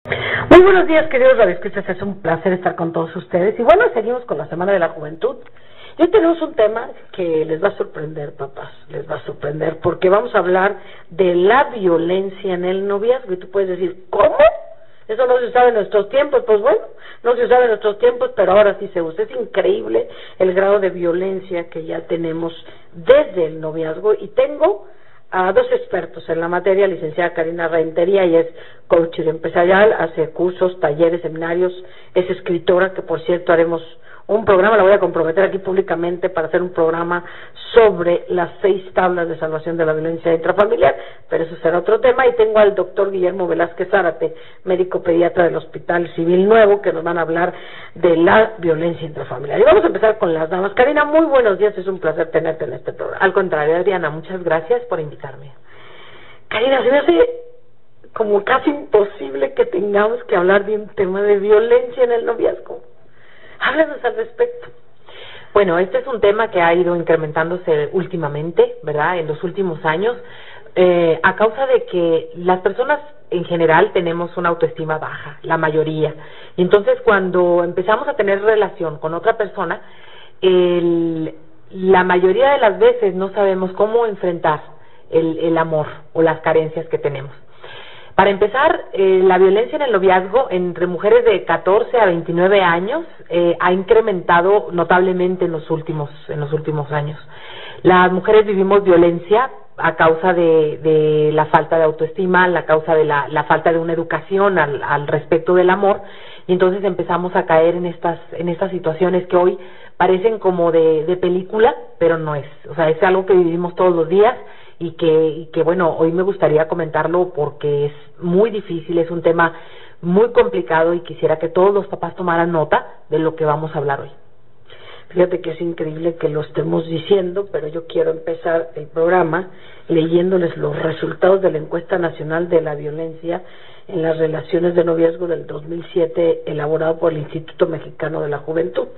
Muy buenos días, queridos radioescuchas, es un placer estar con todos ustedes. Y bueno, seguimos con la Semana de la Juventud. Y hoy tenemos un tema que les va a sorprender, papás, les va a sorprender, porque vamos a hablar de la violencia en el noviazgo. Y tú puedes decir, ¿cómo? Eso no se usaba en nuestros tiempos. Pues bueno, no se usaba en nuestros tiempos, pero ahora sí se usa. Es increíble el grado de violencia que ya tenemos desde el noviazgo. Y tengo a dos expertos en la materia, licenciada Karina Rentería, y es coach empresarial, hace cursos, talleres, seminarios, es escritora, que por cierto haremos un programa, la voy a comprometer aquí públicamente para hacer un programa sobre las 6 tablas de salvación de la violencia intrafamiliar, pero eso será otro tema. Y tengo al doctor Guillermo Velázquez Zárate, médico pediatra del Hospital Civil Nuevo, que nos van a hablar de la violencia intrafamiliar. Y vamos a empezar con las damas. Karina, muy buenos días, es un placer tenerte en este programa. Al contrario, Adriana, muchas gracias por invitarme. Karina, se me hace como casi imposible que tengamos que hablar de un tema de violencia en el noviazgo. Háblanos al respecto. Bueno, este es un tema que ha ido incrementándose últimamente, ¿verdad?, en los últimos años, a causa de que las personas en general tenemos una autoestima baja, la mayoría. Y entonces cuando empezamos a tener relación con otra persona, la mayoría de las veces no sabemos cómo enfrentar el amor o las carencias que tenemos. Para empezar, la violencia en el noviazgo entre mujeres de 14 a 29 años ha incrementado notablemente en los últimos años. Las mujeres vivimos violencia a causa de la falta de autoestima, a causa de la falta de una educación al respecto del amor, y entonces empezamos a caer en estas situaciones que hoy parecen como de película, pero no es. O sea, es algo que vivimos todos los días. Y que bueno, hoy me gustaría comentarlo porque es muy difícil, es un tema muy complicado y quisiera que todos los papás tomaran nota de lo que vamos a hablar hoy. Fíjate que es increíble que lo estemos diciendo, pero yo quiero empezar el programa leyéndoles los resultados de la encuesta nacional de la violencia en las relaciones de noviazgo del 2007, elaborado por el Instituto Mexicano de la Juventud.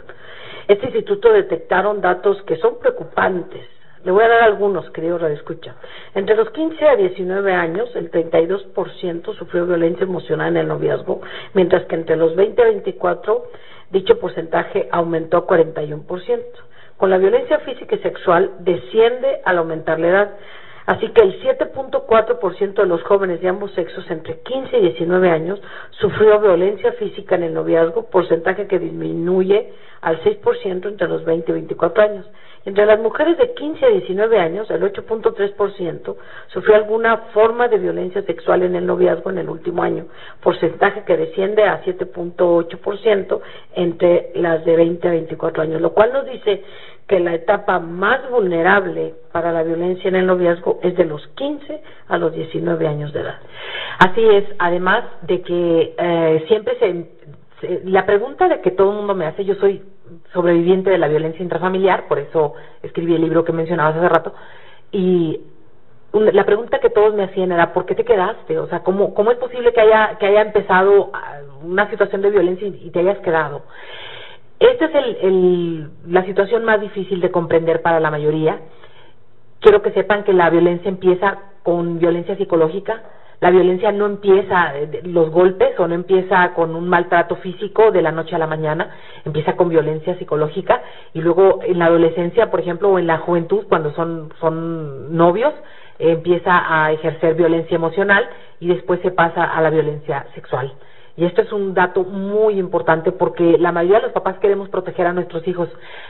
Este instituto detectaron datos que son preocupantes. Le voy a dar algunos, querido radioescucha. Entre los 15 a 19 años, el 32% sufrió violencia emocional en el noviazgo, mientras que entre los 20 a 24, dicho porcentaje aumentó a 41%. Con la violencia física y sexual desciende al aumentar la edad, así que el 7.4% de los jóvenes de ambos sexos entre 15 y 19 años sufrió violencia física en el noviazgo, porcentaje que disminuye al 6% entre los 20 y 24 años. Entre las mujeres de 15 a 19 años, el 8.3% sufrió alguna forma de violencia sexual en el noviazgo en el último año, porcentaje que desciende a 7.8% entre las de 20 a 24 años, lo cual nos dice que la etapa más vulnerable para la violencia en el noviazgo es de los 15 a los 19 años de edad. Así es, además de que siempre la pregunta de que todo el mundo me hace, yo soy sobreviviente de la violencia intrafamiliar, por eso escribí el libro que mencionabas hace rato, y la pregunta que todos me hacían era, ¿por qué te quedaste? O sea, ¿cómo es posible que haya empezado una situación de violencia y te hayas quedado? Esta es la situación más difícil de comprender para la mayoría. Quiero que sepan que la violencia empieza con violencia psicológica. La violencia no empieza, los golpes, o no empieza con un maltrato físico de la noche a la mañana, empieza con violencia psicológica, y luego en la adolescencia, por ejemplo, o en la juventud, cuando son novios, empieza a ejercer violencia emocional y después se pasa a la violencia sexual. Y esto es un dato muy importante porque la mayoría de los papás queremos proteger a nuestros hijos,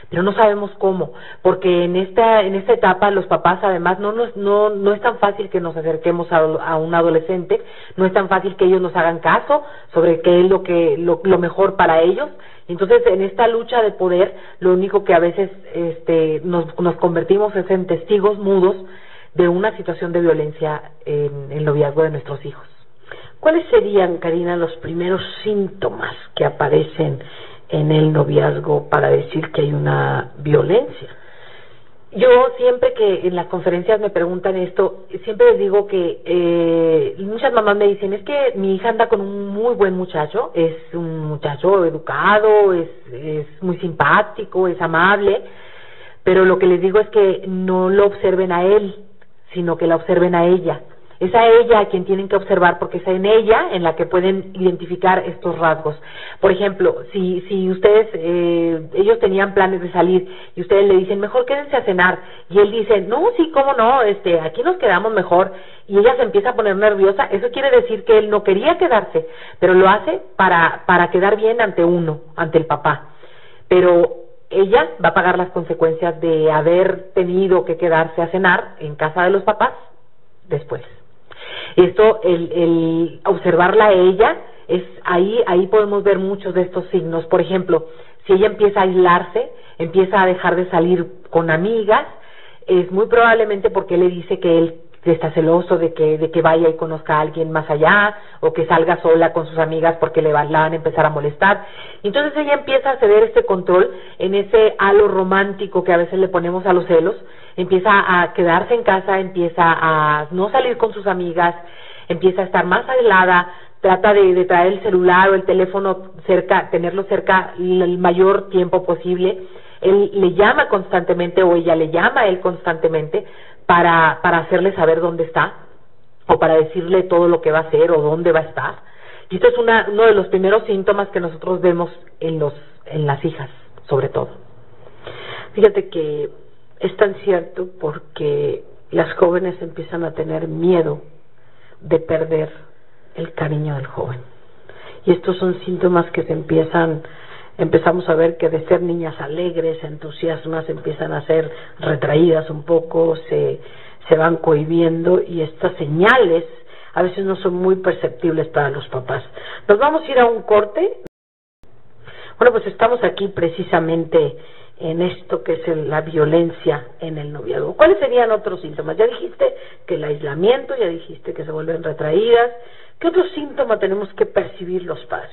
pero no sabemos cómo, porque en esta etapa los papás además no es tan fácil que nos acerquemos a un adolescente, no es tan fácil que ellos nos hagan caso sobre qué es lo mejor para ellos. Entonces, en esta lucha de poder, lo único que a veces nos convertimos es en testigos mudos de una situación de violencia en el noviazgo de nuestros hijos. ¿Cuáles serían, Karina, los primeros síntomas que aparecen en el noviazgo para decir que hay una violencia? Yo siempre que en las conferencias me preguntan esto, siempre les digo que muchas mamás me dicen, es que mi hija anda con un muy buen muchacho, es un muchacho educado, es muy simpático, es amable, pero lo que les digo es que no lo observen a él, sino que la observen a ella. Es a ella a quien tienen que observar, porque es en ella en la que pueden identificar estos rasgos. Por ejemplo, si ustedes, ellos tenían planes de salir y ustedes le dicen, mejor quédense a cenar, y él dice, no, sí, cómo no, aquí nos quedamos mejor, y ella se empieza a poner nerviosa, eso quiere decir que él no quería quedarse, pero lo hace para quedar bien ante uno, ante el papá. Pero ella va a pagar las consecuencias de haber tenido que quedarse a cenar en casa de los papás después. Esto, el observarla a ella, ahí podemos ver muchos de estos signos. Por ejemplo, si ella empieza a aislarse, empieza a dejar de salir con amigas, es muy probablemente porque le dice que él está celoso de que vaya y conozca a alguien más allá, o que salga sola con sus amigas porque la van a empezar a molestar. Entonces ella empieza a ceder este control en ese halo romántico que a veces le ponemos a los celos, empieza a quedarse en casa, empieza a no salir con sus amigas, empieza a estar más aislada, trata de traer el celular o el teléfono cerca, tenerlo cerca el mayor tiempo posible. Él le llama constantemente, o ella le llama a él constantemente para hacerle saber dónde está, o para decirle todo lo que va a hacer o dónde va a estar. Y esto es uno de los primeros síntomas que nosotros vemos en las hijas, sobre todo. Fíjate que es tan cierto, porque las jóvenes empiezan a tener miedo de perder el cariño del joven. Y estos son síntomas que empezamos a ver, que de ser niñas alegres, entusiasmas, empiezan a ser retraídas un poco, se van cohibiendo, y estas señales a veces no son muy perceptibles para los papás. Nos vamos a ir a un corte. Bueno, pues estamos aquí precisamente en esto que es la violencia en el noviazgo. ¿Cuáles serían otros síntomas? Ya dijiste que el aislamiento, ya dijiste que se vuelven retraídas. ¿Qué otro síntoma tenemos que percibir los padres?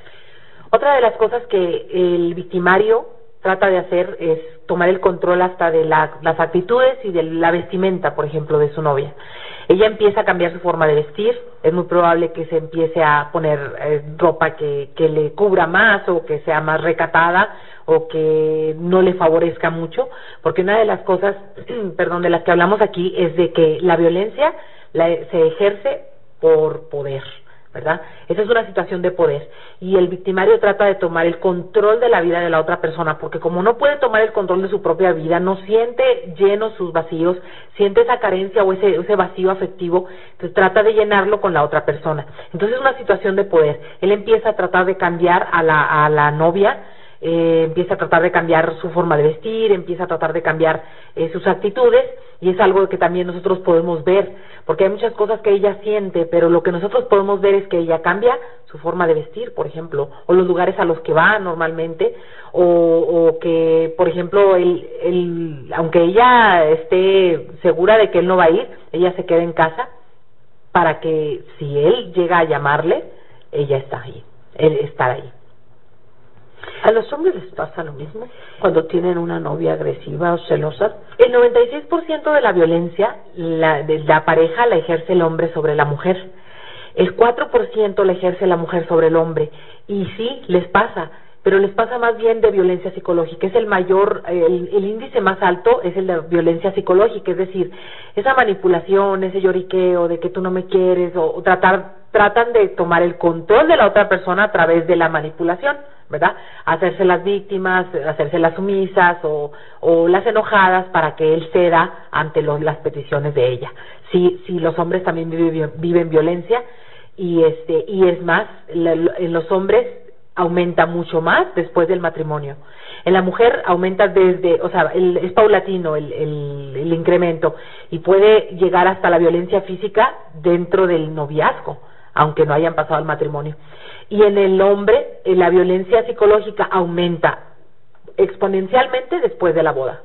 Otra de las cosas que el victimario trata de hacer es tomar el control hasta de las actitudes y de la vestimenta, por ejemplo, de su novia. Ella empieza a cambiar su forma de vestir, es muy probable que se empiece a poner ropa que le cubra más, o que sea más recatada, o que no le favorezca mucho, porque una de las cosas, de las que hablamos aquí, es de que la violencia se ejerce por poder, ¿verdad? Esa es una situación de poder, y el victimario trata de tomar el control de la vida de la otra persona, porque como no puede tomar el control de su propia vida, no siente llenos sus vacíos, siente esa carencia o ese vacío afectivo, entonces trata de llenarlo con la otra persona. Entonces es una situación de poder. Él empieza a tratar de cambiar a la novia, empieza a tratar de cambiar su forma de vestir, empieza a tratar de cambiar sus actitudes, y es algo que también nosotros podemos ver, porque hay muchas cosas que ella siente, pero lo que nosotros podemos ver es que ella cambia su forma de vestir, por ejemplo, o los lugares a los que va normalmente, o que, por ejemplo, aunque ella esté segura de que él no va a ir, ella se queda en casa para que si él llega a llamarle, ella está ahí, él está ahí. ¿A los hombres les pasa lo mismo cuando tienen una novia agresiva o celosa? El 96% de la violencia de la pareja la ejerce el hombre sobre la mujer. El 4% la ejerce la mujer sobre el hombre. Y sí, les pasa, pero les pasa más bien de violencia psicológica. Es el índice más alto es el de violencia psicológica, es decir, esa manipulación, ese lloriqueo de que tú no me quieres, o tratan de tomar el control de la otra persona a través de la manipulación, ¿verdad? Hacerse las víctimas, hacerse las sumisas o las enojadas para que él ceda ante las peticiones de ella. Sí, los hombres también viven violencia, y es más, en los hombres aumenta mucho más después del matrimonio. En la mujer aumenta es paulatino el incremento, y puede llegar hasta la violencia física dentro del noviazgo, aunque no hayan pasado al matrimonio. Y en el hombre, la violencia psicológica aumenta exponencialmente después de la boda.